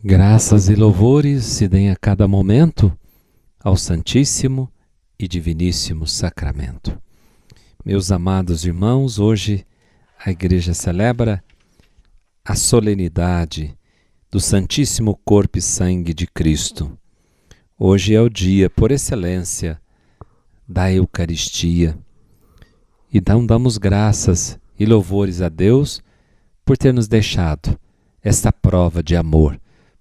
Graças e louvores se deem a cada momento ao Santíssimo e Diviníssimo Sacramento. Meus amados irmãos, hoje a Igreja celebra a solenidade do Santíssimo Corpo e Sangue de Cristo. Hoje é o dia, por excelência, da Eucaristia. E damos graças e louvores a Deus por ter nos deixado esta prova de amor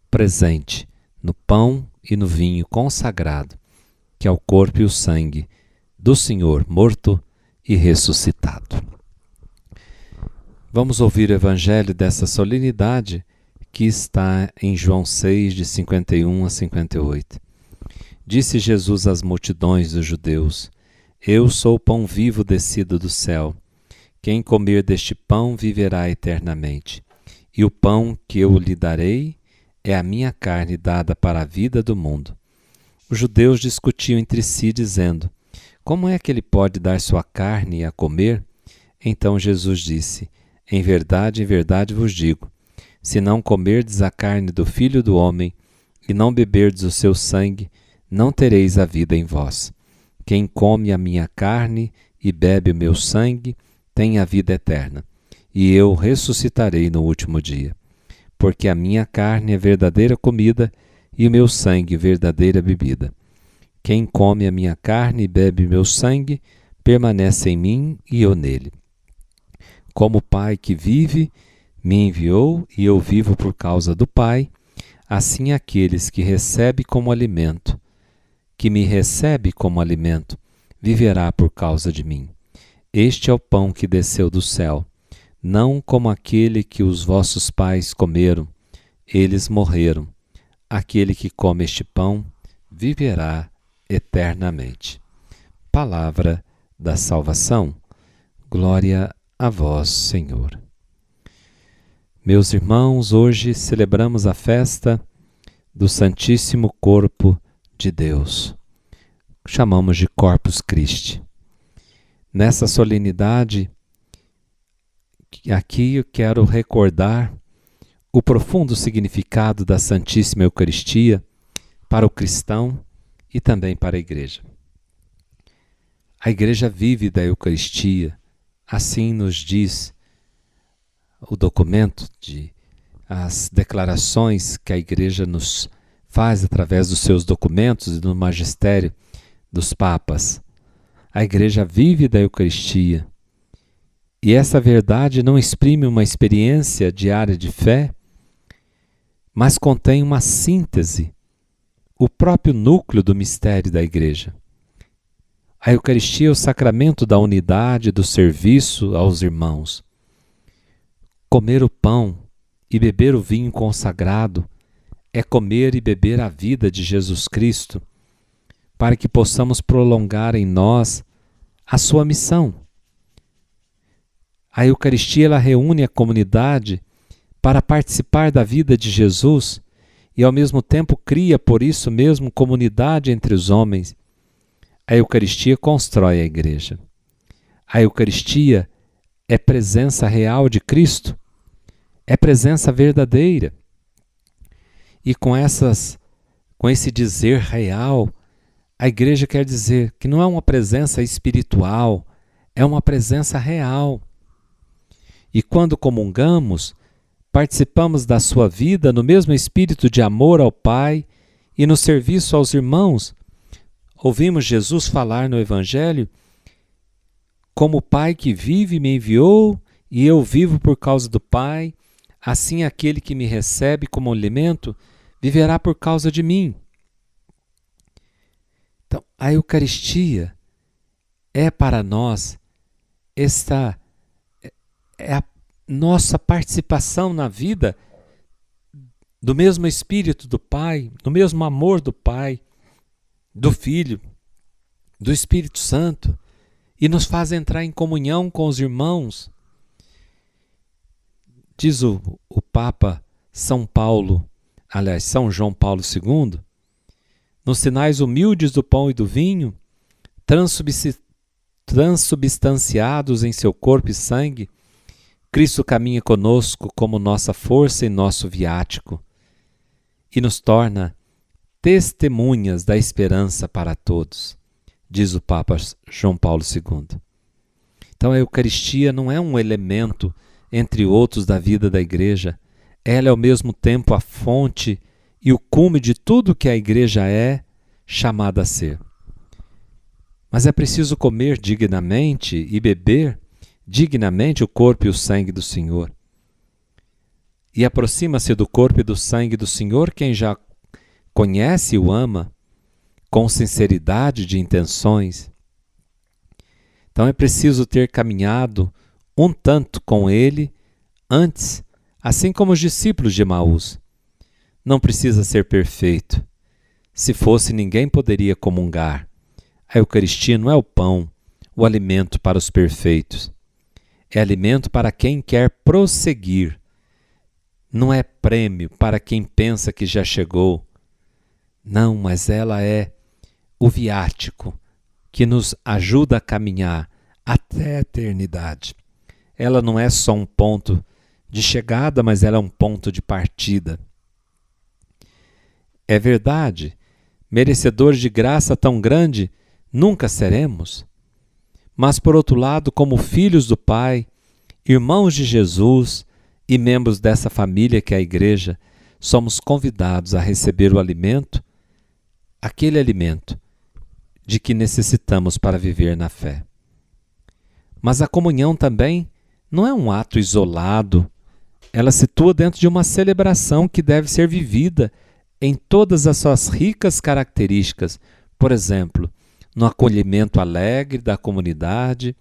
presente no pão e no vinho consagrado, que é o corpo e o sangue do Senhor morto e ressuscitado. Vamos ouvir o Evangelho dessa solenidade que está em João 6, de 51 a 58. Disse Jesus às multidões dos judeus: Eu sou o pão vivo descido do céu. Quem comer deste pão viverá eternamente. E o pão que eu lhe darei é a minha carne dada para a vida do mundo. Os judeus discutiam entre si, dizendo: Como é que ele pode dar sua carne a comer? Então Jesus disse: em verdade vos digo, se não comerdes a carne do Filho do Homem e não beberdes o seu sangue, não tereis a vida em vós. Quem come a minha carne e bebe o meu sangue tem a vida eterna, e eu ressuscitarei no último dia. Porque a minha carne é verdadeira comida e o meu sangue verdadeira bebida. Quem come a minha carne e bebe o meu sangue permanece em mim e eu nele. Como o Pai que vive me enviou e eu vivo por causa do Pai, assim aqueles que me recebe como alimento, viverá por causa de mim. Este é o pão que desceu do céu, não como aquele que os vossos pais comeram, eles morreram. Aquele que come este pão viverá eternamente. Palavra da salvação. Glória a vós, Senhor. Meus irmãos, hoje celebramos a festa do Santíssimo Corpo de Deus. Chamamos de Corpus Christi. Nessa solenidade, aqui eu quero recordar o profundo significado da Santíssima Eucaristia para o cristão e também para a Igreja. A Igreja vive da Eucaristia, assim nos diz o documento as declarações que a Igreja nos faz através dos seus documentos e do magistério dos papas. A Igreja vive da Eucaristia. E essa verdade não exprime uma experiência diária de fé, mas contém uma síntese, o próprio núcleo do mistério da Igreja. A Eucaristia é o sacramento da unidade, do serviço aos irmãos. Comer o pão e beber o vinho consagrado é comer e beber a vida de Jesus Cristo, para que possamos prolongar em nós a sua missão. A Eucaristia ela reúne a comunidade para participar da vida de Jesus e ao mesmo tempo cria por isso mesmo comunidade entre os homens. A Eucaristia constrói a Igreja. A Eucaristia é presença real de Cristo, é presença verdadeira. E com esse dizer real, a Igreja quer dizer que não é uma presença espiritual, é uma presença real. E quando comungamos, participamos da sua vida no mesmo espírito de amor ao Pai e no serviço aos irmãos. Ouvimos Jesus falar no Evangelho: como o Pai que vive me enviou e eu vivo por causa do Pai, assim aquele que me recebe como alimento viverá por causa de mim. Então, a Eucaristia é para nós a nossa participação na vida do mesmo Espírito do Pai, do mesmo amor do Pai, do Filho, do Espírito Santo, e nos faz entrar em comunhão com os irmãos. Diz o Papa São João Paulo II, nos sinais humildes do pão e do vinho, transubstanciados em seu corpo e sangue, Cristo caminha conosco como nossa força e nosso viático. e nos torna testemunhas da esperança para todos, diz o Papa João Paulo II. Então a Eucaristia não é um elemento entre outros da vida da Igreja, ela é ao mesmo tempo a fonte e o cume de tudo que a Igreja é chamada a ser. Mas é preciso comer dignamente e beber dignamente o corpo e o sangue do Senhor. E aproxima-se do corpo e do sangue do Senhor quem já conhece e o ama com sinceridade de intenções. Então é preciso ter caminhado um tanto com Ele antes, assim como os discípulos de Emaús. Não precisa ser perfeito. Se fosse, ninguém poderia comungar. A Eucaristia não é o pão, o alimento para os perfeitos. É alimento para quem quer prosseguir. Não é prêmio para quem pensa que já chegou. Não, mas ela é o viático que nos ajuda a caminhar até a eternidade. Ela não é só um ponto de chegada, mas ela é um ponto de partida. É verdade, merecedores de graça tão grande nunca seremos. Mas, por outro lado, como filhos do Pai, irmãos de Jesus e membros dessa família que é a Igreja, somos convidados a receber o alimento, aquele alimento de que necessitamos para viver na fé. Mas a comunhão também não é um ato isolado, ela situa dentro de uma celebração que deve ser vivida em todas as suas ricas características, por exemplo, no acolhimento alegre da comunidade,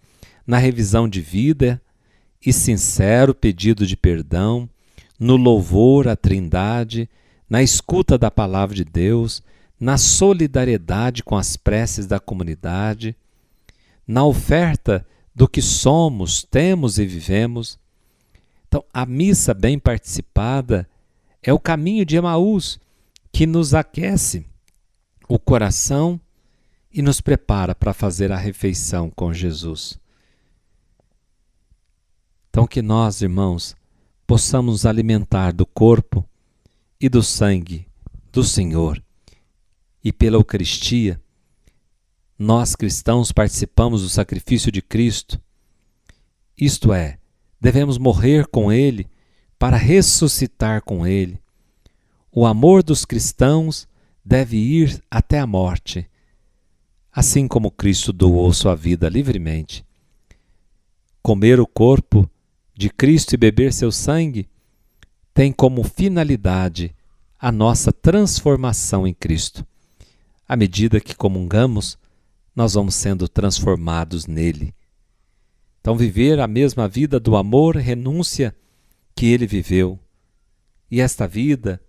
na revisão de vida e sincero pedido de perdão, no louvor à Trindade, na escuta da palavra de Deus, na solidariedade com as preces da comunidade, na oferta do que somos, temos e vivemos. Então, a missa bem participada é o caminho de Emaús que nos aquece o coração e nos prepara para fazer a refeição com Jesus. Então que nós, irmãos, possamos nos alimentar do corpo e do sangue do Senhor. E pela Eucaristia, nós cristãos participamos do sacrifício de Cristo. Isto é, devemos morrer com Ele para ressuscitar com Ele. O amor dos cristãos deve ir até a morte, assim como Cristo doou sua vida livremente. Comer o corpo de Cristo e beber seu sangue tem como finalidade a nossa transformação em Cristo. À medida que comungamos, nós vamos sendo transformados nele. Então, viver a mesma vida do amor, renúncia que ele viveu. E esta vida,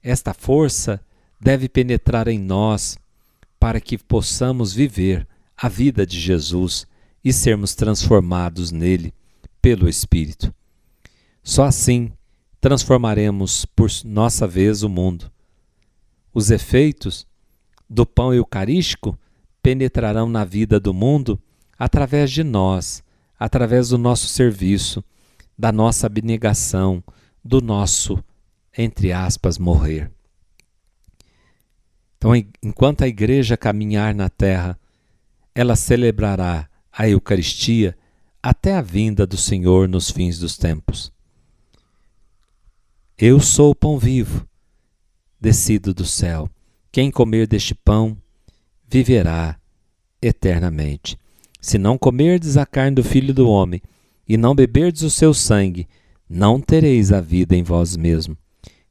esta força, deve penetrar em nós para que possamos viver a vida de Jesus e sermos transformados nele pelo Espírito. Só assim transformaremos por nossa vez o mundo. Os efeitos do pão eucarístico penetrarão na vida do mundo através de nós, através do nosso serviço, da nossa abnegação, do nosso, entre aspas, morrer. Então, enquanto a Igreja caminhar na terra, ela celebrará a Eucaristia até a vinda do Senhor nos fins dos tempos. Eu sou o pão vivo, descido do céu. Quem comer deste pão, viverá eternamente. Se não comerdes a carne do Filho do Homem e não beberdes o seu sangue, não tereis a vida em vós mesmo.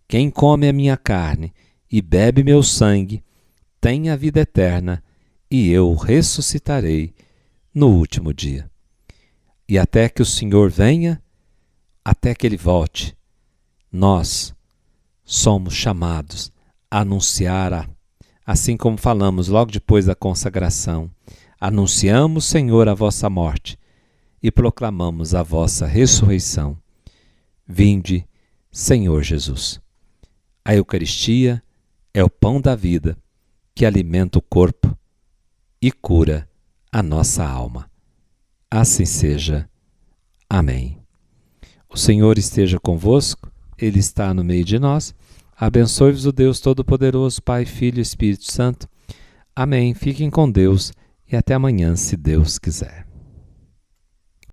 Quem come a minha carne e bebe meu sangue, tem a vida eterna, e eu ressuscitarei no último dia. E até que o Senhor venha, até que Ele volte, nós somos chamados a anunciar, assim como falamos logo depois da consagração, anunciamos, Senhor, a vossa morte e proclamamos a vossa ressurreição. Vinde, Senhor Jesus. A Eucaristia é o pão da vida que alimenta o corpo e cura a nossa alma. Assim seja. Amém. O Senhor esteja convosco, Ele está no meio de nós. Abençoe-vos o Deus Todo-Poderoso, Pai, Filho e Espírito Santo. Amém. Fiquem com Deus e até amanhã, se Deus quiser.